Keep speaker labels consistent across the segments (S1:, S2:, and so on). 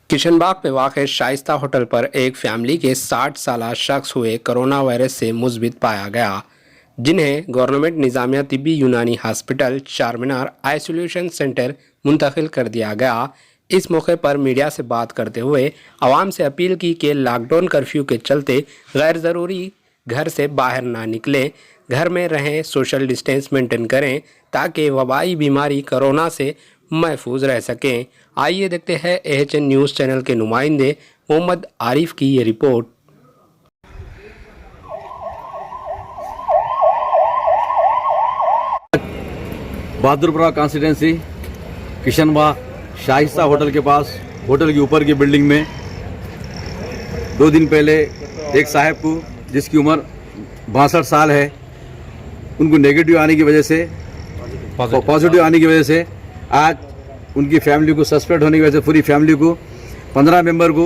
S1: किशनबाग में वाक़ शाइस्ता होटल पर एक फैमिली के 60 साला शख्स हुए कोरोना वायरस से मुस्बित पाया गया, जिन्हें गवर्नमेंट निज़ामिया तिब्बी यूनानी हॉस्पिटल चारमीनार आइसोलेशन सेंटर मुंतकिल कर दिया गया। इस मौके पर मीडिया से बात करते हुए आवाम से अपील की कि लॉकडाउन कर्फ्यू के चलते गैर ज़रूरी घर से बाहर ना निकलें, घर में रहें, सोशल डिस्टेंस मेंटेन करें ताकि वबाई बीमारी कोरोना से महफूज रह सकें। आइए देखते हैं AHN न्यूज़ चैनल के नुमाइंदे मोहम्मद आरिफ की ये report.
S2: Bahadurpura constituency Kishanbagh Shaista hotel के पास, होटल के ऊपर की बिल्डिंग में 2 दिन पहले एक साहब को, जिसकी उम्र 62 साल है, उनको नेगेटिव आने की वजह से, पॉजिटिव आने की वजह से आज उनकी फैमिली को, सस्पेक्ट होने की वजह से पूरी फैमिली को 15 मेंबर को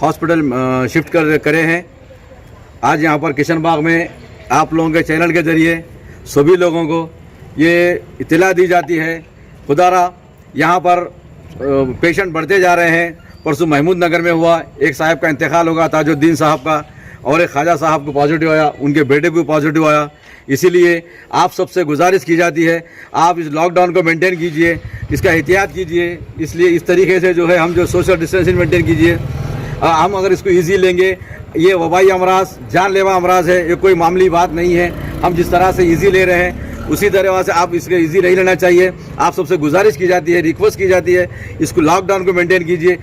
S2: हॉस्पिटल शिफ्ट करे हैं। आज यहाँ पर किशनबाग में आप लोगों के चैनल के ज़रिए सभी लोगों को ये इत्तला दी जाती है, खुदारा यहाँ पर पेशेंट बढ़ते जा रहे हैं। परसों महमूद नगर में हुआ, एक साहब का इंतकाल होगा, ताजुद्दीन साहब का, और एक ख्वाजा साहब को पॉजिटिव आया, उनके बेटे को पॉजिटिव आया। इसीलिए आप सबसे गुजारिश की जाती है, आप इस लॉकडाउन को मेंटेन कीजिए, इसका एहतियात कीजिए। इसलिए इस तरीके से जो है हम जो सोशल डिस्टेंसिंग मेंटेन कीजिए। हम अगर इसको ईजी लेंगे, ये वबाई अमराज जानलेवा अमराज है, ये कोई मामूली बात नहीं है। हम जिस तरह से ईजी ले रहे हैं उसी तरह से आप इसके ईजी नहीं लेना चाहिए। आप सबसे गुजारिश की जाती है, रिक्वेस्ट की जाती है, इसको लॉकडाउन को मेंटेन कीजिए,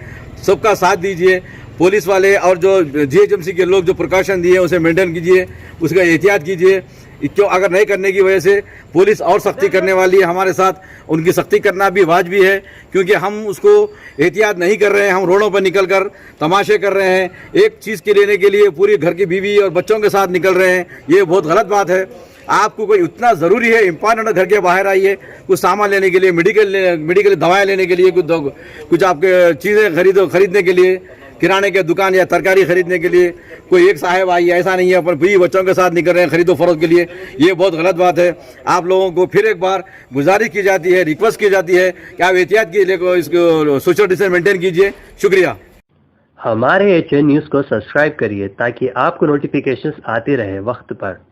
S2: सबका साथ दीजिए। पुलिस वाले और जो GHMC के लोग जो प्रिकॉशन दिए उसे मेंटेन कीजिए, उसका एहतियात कीजिए। क्यों अगर नहीं करने की वजह से पुलिस और सख्ती करने वाली है हमारे साथ। उनकी सख्ती करना भी वाजिब है, क्योंकि हम उसको एहतियात नहीं कर रहे हैं। हम रोडों पर निकल कर तमाशे कर रहे हैं, एक चीज़ के लेने के लिए पूरी घर की बीवी और बच्चों के साथ निकल रहे हैं। ये बहुत गलत बात है। आपको कोई उतना ज़रूरी है, इम्पॉर्टेंट, घर के बाहर आइए, कुछ सामान लेने के लिए, मेडिकल दवाएँ लेने के लिए, कुछ आपके चीज़ें खरीदने के लिए, किराने के दुकान या तरकारी खरीदने के लिए कोई एक साहब आई, ऐसा नहीं है, पर भी बच्चों के साथ निकल रहे हैं खरीदो फरोख्त के लिए। ये बहुत गलत बात है। आप लोगों को फिर एक बार गुजारिश की जाती है, रिक्वेस्ट की जाती है कि आप एहतियात के लिए इसको सोशल डिस्टेंस मेंटेन कीजिए। शुक्रिया।
S3: हमारे AHN न्यूज़ को सब्सक्राइब करिए ताकि आपको नोटिफिकेशंस आते रहे वक्त पर।